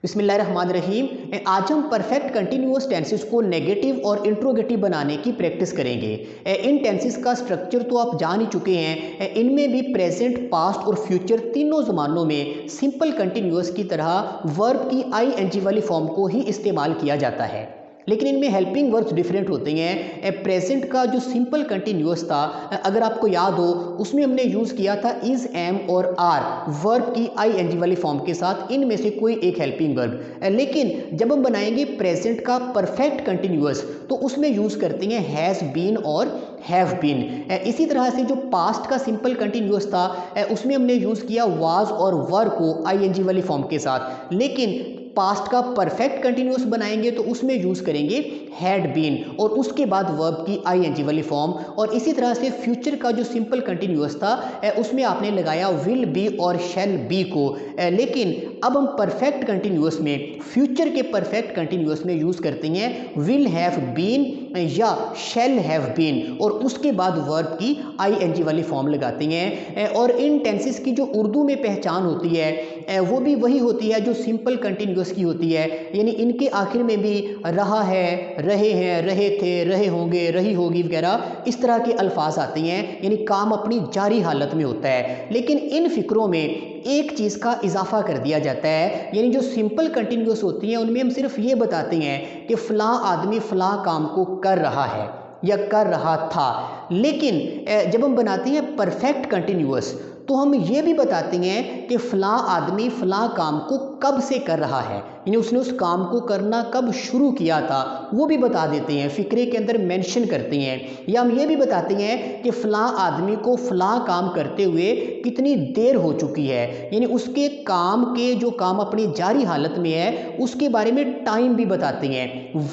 बिस्मिल्लाहिर्रहमानिर्रहीम। आज हम परफेक्ट कंटिन्यूअस टेंसेस को नेगेटिव और इंट्रोगेटिव बनाने की प्रैक्टिस करेंगे। इन टेंसेस का स्ट्रक्चर तो आप जान ही चुके हैं। इनमें भी प्रेजेंट, पास्ट और फ्यूचर तीनों ज़मानों में सिंपल कंटिन्यूअस की तरह वर्ब की आईएनजी वाली फॉर्म को ही इस्तेमाल किया जाता है, लेकिन इनमें हेल्पिंग वर्ब्स डिफरेंट होते हैं। प्रेजेंट का जो सिंपल कंटिन्यूअस था, अगर आपको याद हो, उसमें हमने यूज़ किया था इज़, एम और आर वर्ब की आईएनजी वाली फॉर्म के साथ, इनमें से कोई एक हेल्पिंग वर्ब। लेकिन जब हम बनाएंगे प्रेजेंट का परफेक्ट कंटिन्यूअस तो उसमें यूज़ करते हैं हैज़ बीन और हैव बीन। इसी तरह से जो पास्ट का सिंपल कंटिन्यूअस था उसमें हमने यूज़ किया वाज और वर को आईएनजी वाली फॉर्म के साथ, लेकिन पास्ट का परफेक्ट कंटिन्यूअस बनाएंगे तो उसमें यूज़ करेंगे हैड बीन और उसके बाद वर्ब की आईएनजी वाली फॉर्म। और इसी तरह से फ्यूचर का जो सिंपल कंटिन्यूअस था उसमें आपने लगाया विल बी और शैल बी को। लेकिन अब हम परफेक्ट कंटिन्यूअस में, फ्यूचर के परफेक्ट कंटिन्यूअस में यूज़ करते हैं विल हैव बीन या शैल हैव बीन और उसके बाद वर्ब की आईएनजी वाली फॉर्म लगाते हैं। और इन टेंसेस की जो उर्दू में पहचान होती है वो भी वही होती है जो सिंपल कंटिन्यूअस की होती है, यानी इनके आखिर में भी रहा है, रहे हैं, रहे थे, रहे होंगे, रही होगी वगैरह इस तरह के अल्फाज आते हैं, यानी काम अपनी जारी हालत में होता है। लेकिन इन फिक्रों में एक चीज़ का इजाफा कर दिया जाता है, यानी जो सिंपल कंटिन्यूअस होती हैं उनमें हम सिर्फ ये बताते हैं कि फ़लाँ आदमी फ़लाँ काम को कर रहा है या कर रहा था। लेकिन जब हम बनाते हैं परफेक्ट कंटिन्यूअस तो हम ये भी बताते हैं कि फ़लाँ आदमी फ़लाँ काम को कब से कर रहा है, यानी उसने उस काम को करना कब शुरू किया था वो भी बता देते हैं, फ़िक्रे के अंदर मेंशन करते हैं। या हम ये भी बताते हैं कि फ़लाँ आदमी को फ़लाँ काम करते हुए कितनी देर हो चुकी है, यानी उसके काम के जो काम अपनी जारी हालत में है उसके बारे में टाइम भी बताते हैं,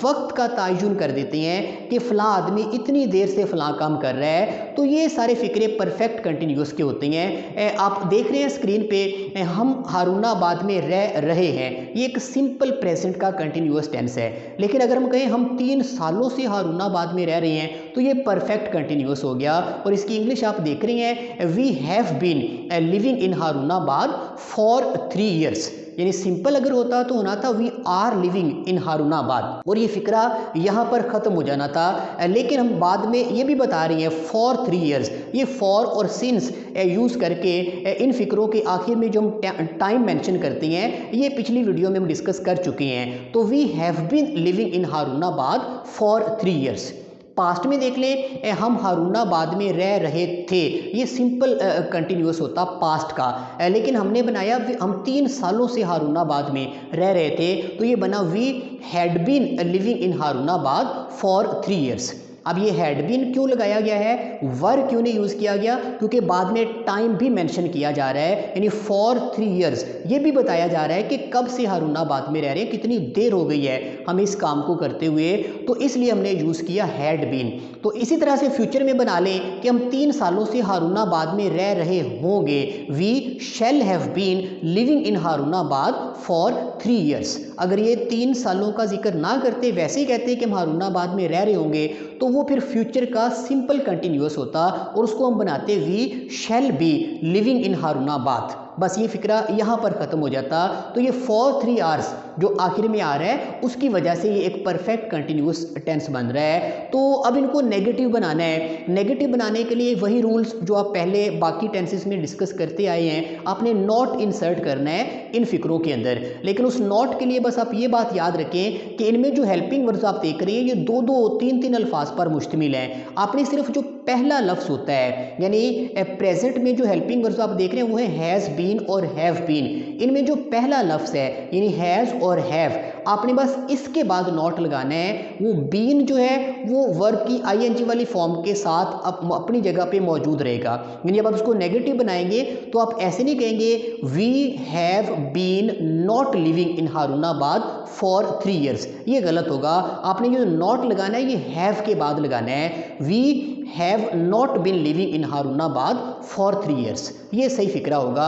वक्त का तयन कर देते हैं कि फ़लाँ आदमी इतनी देर से फ़लाँ काम कर रहा है। तो ये सारे फ़िक्रे परफेक्ट कंटिन्यूअस के होते हैं। आप देख रहे हैं स्क्रीन पे, हम हारूनाबाद में रह रहे हैं, ये एक सिंपल प्रेजेंट का कंटिन्यूअस टेंस है। लेकिन अगर हम कहें हम 3 सालों से हारूनाबाद में रह रहे हैं तो ये परफेक्ट कंटिन्यूअस हो गया। और इसकी इंग्लिश आप देख रहे हैं, we have been living in Harunabad for 3 years, यानी सिंपल अगर होता तो होना था we are living in Harunabad और ये फिक्रा यहाँ पर ख़त्म हो जाना था। लेकिन हम बाद में ये भी बता रही हैं फॉर 3 years, ये फॉर और सिंस यूज़ करके इन फिक्रों के आखिर में जो हम टाइम मेंशन करते हैं ये पिछली वीडियो में हम डिस्कस कर चुके हैं। तो we have been living in Harunabad for 3 years। Past में देख लें, हम हारूनाबाद में रह रहे थे, ये सिंपल कंटिन्यूअस होता पास्ट का। लेकिन हमने बनाया हम 3 सालों से हारूनाबाद में रह रहे थे, तो ये बना we had been living in Harunabad for 3 years। अब ये हैड बीन क्यों लगाया गया है, वर क्यों नहीं यूज़ किया गया, क्योंकि बाद में टाइम भी मेंशन किया जा रहा है, यानी फॉर 3 years ये भी बताया जा रहा है कि कब से हारूनाबाद में रह रहे हैं, कितनी देर हो गई है हमें इस काम को करते हुए, तो इसलिए हमने यूज़ किया हैड बीन। तो इसी तरह से फ्यूचर में बना लें कि हम 3 सालों से हारूनाबाद में रह रहे होंगे, we shall have been living in Harunabad for 3 years। अगर ये 3 सालों का जिक्र ना करते, वैसे ही कहते कि हम हारूनाबाद में रह रहे होंगे, तो वो फिर फ्यूचर का सिंपल कंटिन्यूअस होता और उसको हम बनाते we shall be living in Harunabad. बस ये फिक्रा यहाँ पर ख़त्म हो जाता। तो ये फॉर 3 hours जो आखिर में आ रहा है उसकी वजह से ये एक परफेक्ट कंटिन्यूअस टेंस बन रहा है। तो अब इनको नेगेटिव बनाना है। नेगेटिव बनाने के लिए वही रूल्स जो आप पहले बाकी टेंसेस में डिस्कस करते आए हैं, आपने नॉट इंसर्ट करना है इन फिक्रों के अंदर। लेकिन उस नॉट के लिए बस आप ये बात याद रखें कि इनमें जो हेल्पिंग वर्ड्स आप देख रहे हैं ये 2-2, 3-3 अल्फाज पर मुश्तमिल है। आपने सिर्फ जो पहला लफ्ज़ होता है, यानी प्रेजेंट में जो हेल्पिंग वर्ड्स आप देख रहे हैं वो है हैज़ बीन और हैव बीन, इनमें जो पहला लफ्ज़ है यानी हैज़ और हैव, आपने बस इसके बाद नॉट लगाना है। वो बीन जो है वो वर्ब की आईएनजी वाली फॉर्म के साथ अपनी जगह पे मौजूद रहेगा। यानी जब आप इसको नेगेटिव बनाएंगे तो आप ऐसे नहीं कहेंगे we have been not living in Harunabad for 3 years, ये गलत होगा। आपने जो नॉट लगाना है ये हैव के बाद लगाना है, we have not been living in Harunabad for 3 years, ये सही फिक्रा होगा।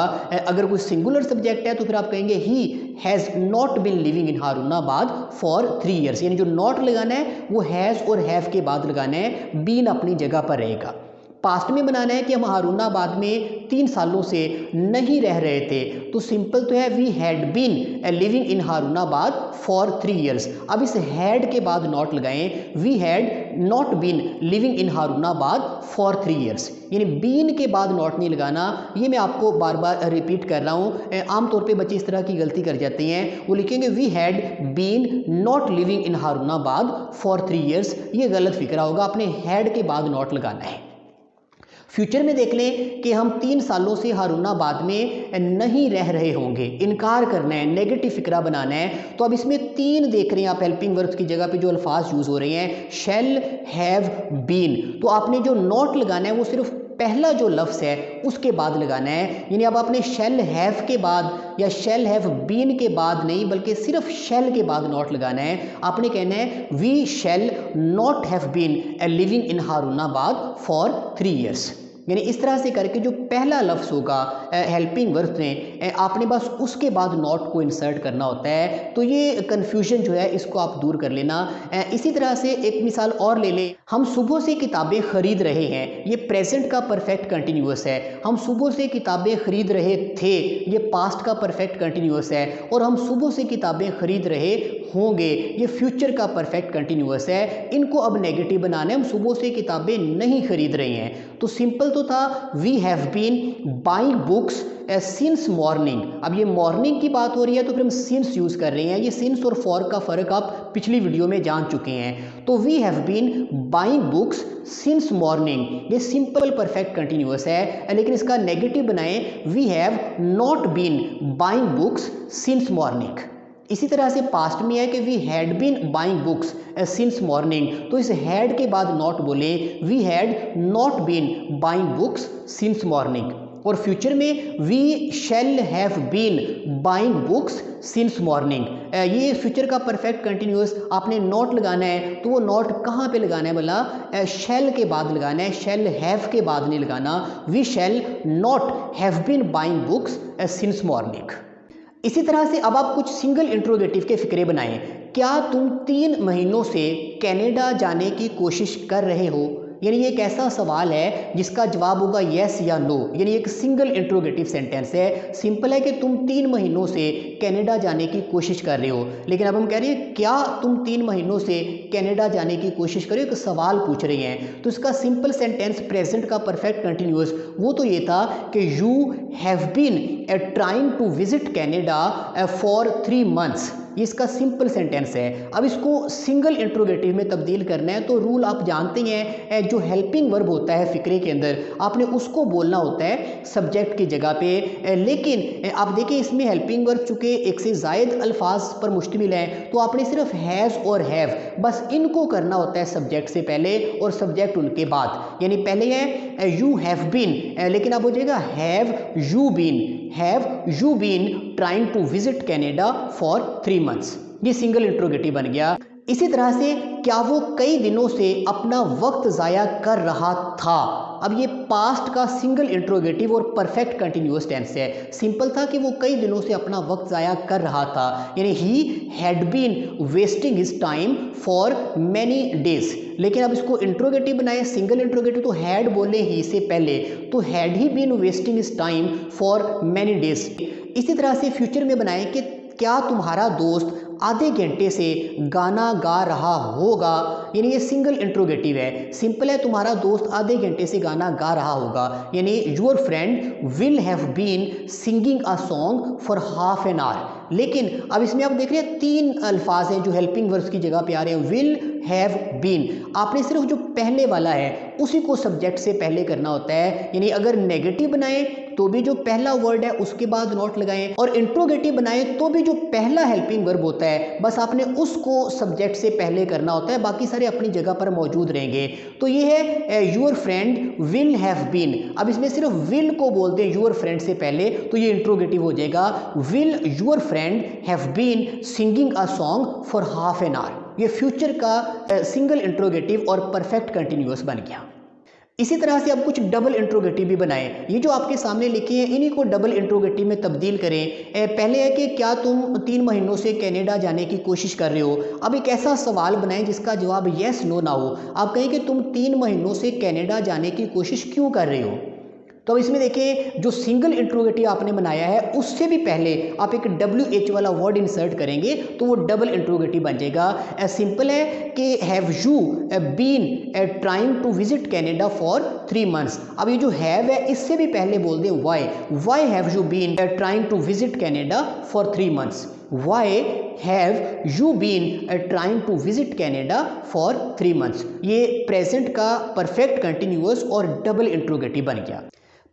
अगर कोई सिंगुलर सब्जेक्ट है तो फिर आप कहेंगे he has not been living in Harunabad for 3 years, यानी जो नॉट लगाना है वो हैज़ और हैव के बाद लगाना है, बीन अपनी जगह पर रहेगा। पास्ट में बनाना है कि हम हारूनाबाद में 3 सालों से नहीं रह रहे थे, तो सिंपल तो है we had been living in Harunabad for 3 years. अब इस हैड के बाद नॉट लगाएं, we had not been living in Harunabad for 3 years, यानी बीन के बाद नॉट नहीं लगाना। ये मैं आपको बार बार रिपीट कर रहा हूँ, आमतौर पे बच्चे इस तरह की गलती कर जाते हैं, वो लिखेंगे we had been not living in Harunabad for 3 years, ये गलत फिक्रा होगा, आपने हैड के बाद नॉट लगाना है। फ्यूचर में देख लें कि हम 3 सालों से हारूनाबाद में नहीं रह रहे होंगे, इनकार करना है, नेगेटिव फिक्रा बनाना है। तो अब इसमें 3 देख रहे हैं आप हेल्पिंग वर्ब्स की जगह पे जो अल्फाज यूज़ हो रहे हैं, शैल, हैव, बीन, तो आपने जो नॉट लगाना है वो सिर्फ पहला जो लफ्ज़ है उसके बाद लगाना है, यानी अब आपने शैल हैव के बाद या शैल हैव बीन के बाद नहीं, बल्कि सिर्फ शैल के बाद नॉट लगाना है। आपने कहना है we shall not have been living in Harunabad for 3 years, यानी इस तरह से करके जो पहला लफ्ज़ होगा हेल्पिंग वर्ब में, आपने बस उसके बाद नॉट को इंसर्ट करना होता है। तो ये कन्फ्यूजन जो है इसको आप दूर कर लेना। इसी तरह से एक मिसाल और ले लें, हम सुबह से किताबें खरीद रहे हैं, ये प्रेजेंट का परफेक्ट कंटिन्यूअस है। हम सुबह से किताबें खरीद रहे थे, ये पास्ट का परफेक्ट कंटिन्यूअस है। और हम सुबह से किताबें खरीद रहे होंगे, ये फ्यूचर का परफेक्ट कंटिन्यूअस है। इनको अब नेगेटिव बनाना है, हम सुबह से किताबें नहीं खरीद रहे हैं। तो सिंपल तो था we have been buying books since morning. अब ये मॉर्निंग की बात हो रही है तो फिर हम सिंस यूज़ कर रहे हैं, ये सिंस और फॉर का फ़र्क आप पिछली वीडियो में जान चुके हैं। तो we have been buying books since morning, ये सिंपल परफेक्ट कंटिन्यूअस है, लेकिन इसका नेगेटिव बनाएं we have not been buying books since morning. इसी तरह से पास्ट में है कि we had been buying books since morning, तो इस हैड के बाद नॉट बोले we had not been buying books since morning. और फ्यूचर में we shall have been buying books since morning, ये फ्यूचर का परफेक्ट कंटिन्यूअस। आपने नॉट लगाना है तो वो नॉट कहाँ पे लगाना है बोला, शैल के बाद लगाना है, शैल हैव के बाद नहीं लगाना। We shall not have been buying books since morning. इसी तरह से अब आप कुछ सिंगल इंट्रोगेटिव के फिक्रे बनाएं। क्या तुम 3 महीनों से कनाडा जाने की कोशिश कर रहे हो, यानी ये एक ऐसा सवाल है जिसका जवाब होगा येस या नो, यानी एक सिंगल इंट्रोगेटिव सेंटेंस है। सिंपल है कि तुम 3 महीनों से कनाडा जाने की कोशिश कर रहे हो, लेकिन अब हम कह रहे हैं क्या तुम 3 महीनों से कनाडा जाने की कोशिश कर रहे हो, एक सवाल पूछ रहे हैं। तो इसका सिंपल सेंटेंस प्रेजेंट का परफेक्ट कंटिन्यूअस वो तो ये था कि you have been trying to visit Canada for 3 months, ये इसका सिंपल सेंटेंस है। अब इसको सिंगल इंट्रोगेटिव में तब्दील करना है तो रूल आप जानते हैं, जो हेल्पिंग वर्ब होता है फिक्रे के अंदर आपने उसको बोलना होता है सब्जेक्ट की जगह पे। लेकिन आप देखिए इसमें हेल्पिंग वर्ब चूंकि एक से ज़ायद अल्फाज पर मुश्तमिल है तो आपने सिर्फ हैज़ और हैव बस इनको करना होता है सब्जेक्ट से पहले और सब्जेक्ट उनके बाद। यानी पहले है यू हैव बीन, लेकिन अब हो जाएगा have you been trying to visit Canada for 3 months, ये सिंगल इंट्रोगेटिव बन गया। इसी तरह से क्या वो कई दिनों से अपना वक्त ज़ाया कर रहा था, अब ये पास्ट का सिंगल इंट्रोगेटिव और परफेक्ट कंटिन्यूअस टेंस है। सिंपल था कि वो कई दिनों से अपना वक्त ज़ाया कर रहा था, यानी he had been wasting his time for many days. लेकिन अब इसको इंट्रोगेटिव बनाए सिंगल इंट्रोगेटिव, तो हैड बोले ही से पहले, तो had he been wasting his time for many days. इसी तरह से फ्यूचर में बनाए कि क्या तुम्हारा दोस्त आधे घंटे से गाना गा रहा होगा, यानी ये सिंगल इंट्रोगेटिव है। सिंपल है तुम्हारा दोस्त आधे घंटे से गाना गा रहा होगा, यानी your friend will have been singing a song for half an hour. लेकिन अब इसमें आप देख रहे हैं 3 अल्फाज हैं जो हेल्पिंग वर्ब्स की जगह पे आ रहे हैं, विल हैव बीन। आपने सिर्फ जो पहले वाला है उसी को सब्जेक्ट से पहले करना होता है, यानी अगर नेगेटिव बनाए तो भी जो पहला वर्ड है उसके बाद नॉट लगाएं, और इंट्रोगेटिव बनाए तो भी जो पहला हेल्पिंग वर्ब होता है बस आपने उसको सब्जेक्ट से पहले करना होता है, बाकी सारे अपनी जगह पर मौजूद रहेंगे। तो ये है your friend will have been. अब इसमें सिर्फ विल को बोलते हैं योर फ्रेंड से पहले, तो ये इंट्रोगेटिव हो जाएगा, will your friend have been singing a song for half an hour. ये फ्यूचर का सिंगल इंट्रोगेटिव और परफेक्ट कंटिन्यूअस बन गया। इसी तरह से आप कुछ डबल इंट्रोगेटिव भी बनाएं। ये जो आपके सामने लिखे हैं इन्हीं को डबल इंट्रोगेटिव में तब्दील करें। पहले है कि क्या तुम 3 महीनों से कनाडा जाने की कोशिश कर रहे हो। अब एक ऐसा सवाल बनाएं जिसका जवाब येस नो ना हो। आप कहें कि तुम 3 महीनों से कनाडा जाने की कोशिश क्यों कर रहे हो। तो अब इसमें देखिए जो सिंगल इंट्रोगेटिव आपने बनाया है उससे भी पहले आप एक WH वाला वर्ड इंसर्ट करेंगे तो वो डबल इंट्रोगेटिव बन जाएगा। सिंपल है कि have you been trying to visit Canada for 3 months. अब ये जो हैव है इससे भी पहले बोल दे why have you been trying to visit Canada for 3 months. Why have you been trying to visit Canada for 3 months. ये प्रेजेंट का परफेक्ट कंटिन्यूअस और डबल इंट्रोगेटिव बन गया।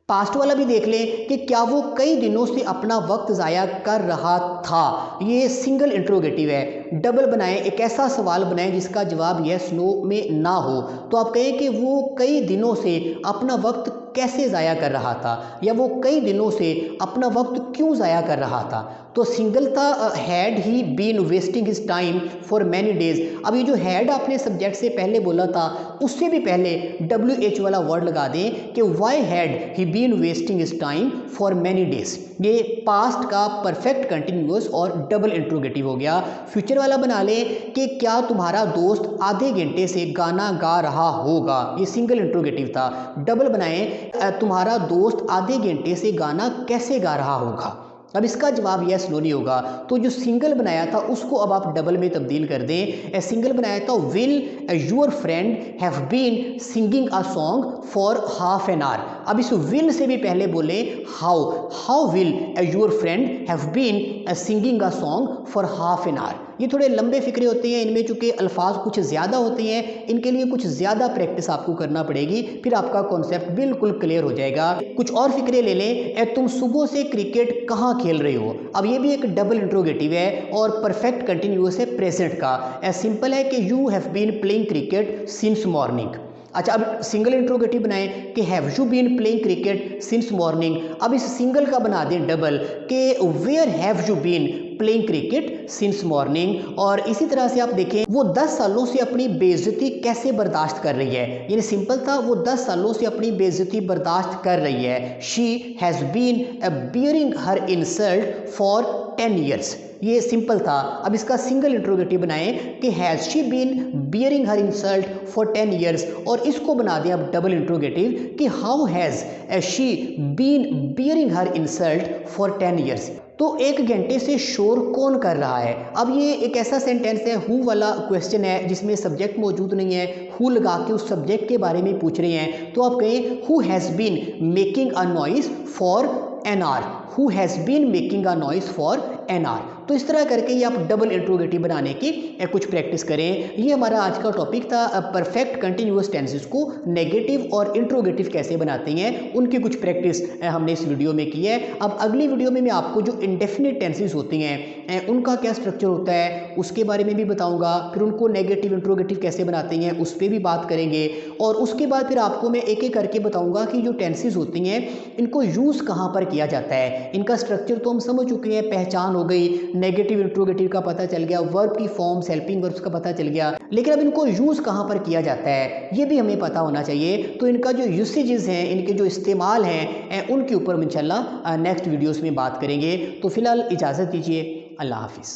पास्ट वाला भी देख लें कि क्या वो कई दिनों से अपना वक्त ज़ाया कर रहा था। ये सिंगल इंट्रोगेटिव है। डबल बनाएं, एक ऐसा सवाल बनाएं जिसका जवाब यस नो में ना हो। तो आप कहें कि वो कई दिनों से अपना वक्त कैसे ज़ाया कर रहा था या वो कई दिनों से अपना वक्त क्यों ज़ाया कर रहा था। तो सिंगल था had he been wasting his time for many days. अब ये जो हैड आपने सब्जेक्ट से पहले बोला था उससे भी पहले WH वाला वर्ड लगा दें कि why had he been wasting his time for many days. ये पास्ट का परफेक्ट कंटिन्यूअस और डबल इंट्रोगेटिव हो गया। फ्यूचर वाला बना लें कि क्या तुम्हारा दोस्त आधे घंटे से गाना गा रहा होगा। ये सिंगल इंट्रोगेटिव था। डबल बनाएं तुम्हारा दोस्त आधे घंटे से गाना कैसे गा रहा होगा। अब इसका जवाब यस नो नहीं होगा। तो जो सिंगल बनाया था उसको अब आप डबल में तब्दील कर दें। सिंगल बनाया था will your friend have been singing a song for half an hour. अब इस विल से भी पहले बोले how will your friend have been singing a song for half an hour. ये थोड़े लंबे फिक्रे होते हैं, इनमें चूंकि अल्फाज कुछ ज़्यादा होते हैं, इनके लिए कुछ ज़्यादा प्रैक्टिस आपको करना पड़ेगी, फिर आपका कॉन्सेप्ट बिल्कुल क्लियर हो जाएगा। कुछ और फिक्रे ले लें। तुम सुबह से क्रिकेट कहाँ खेल रहे हो। अब ये भी एक डबल इंट्रोगेटिव है और परफेक्ट कंटिन्यूअस है प्रेजेंट का। सिंपल है कि you have been playing cricket since morning. अच्छा, अब सिंगल इंट्रोगेटिव बनाएं कि have you been playing cricket since morning. अब इस सिंगल का बना दें डबल कि where have you been playing cricket since morning. और इसी तरह से आप देखें वो 10 सालों से अपनी बेइज्जती कैसे बर्दाश्त कर रही है। यानी सिंपल था वो 10 सालों से अपनी बेइज्जती बर्दाश्त कर रही है। She has been bearing her insult for 10 years। ये सिंपल था। अब इसका सिंगल इंट्रोगेटिव बनाएं कि has she been bearing her insult for 10 years। और इसको बना दें अब डबल इंट्रोगेटिव कि how has she been bearing her insult for 10 years। तो 1 घंटे से शोर कौन कर रहा है। अब ये एक ऐसा सेंटेंस है, हु वाला क्वेश्चन है जिसमें सब्जेक्ट मौजूद नहीं है, हु लगा के उस सब्जेक्ट के बारे में पूछ रहे हैं। तो आप कहें who has been making a noise for an hour. Who has been making a noise for an hour. तो इस तरह करके ये आप डबल इंट्रोगेटिव बनाने की कुछ प्रैक्टिस करें। ये हमारा आज का टॉपिक था, परफेक्ट कंटिन्यूअस टेंसेस को नेगेटिव और इंट्रोगेटिव कैसे बनाते हैं उनकी कुछ प्रैक्टिस हमने इस वीडियो में की है। अब अगली वीडियो में मैं आपको जो इंडेफिनिट टेंसेस होती हैं उनका क्या स्ट्रक्चर होता है उसके बारे में भी बताऊंगा। फिर उनको नेगेटिव इंट्रोगेटिव कैसे बनाते हैं उस पर भी बात करेंगे। और उसके बाद फिर आपको मैं एक एक करके बताऊंगा कि जो टेंसेस होती हैं इनको यूज़ कहाँ पर किया जाता है। इनका स्ट्रक्चर तो हम समझ चुके हैं, पहचान हो गई, नेगेटिव इंट्रोगेटिव का पता चल गया, वर्ब की फॉर्म्स हेल्पिंग वर्ब्स का पता चल गया, लेकिन अब इनको यूज़ कहाँ पर किया जाता है ये भी हमें पता होना चाहिए। तो इनका जो यूसेजेस हैं, इनके जो इस्तेमाल हैं उनके ऊपर इंशाल्लाह नेक्स्ट वीडियोस में बात करेंगे। तो फिलहाल इजाज़त दीजिए, अल्लाह हाफिज़।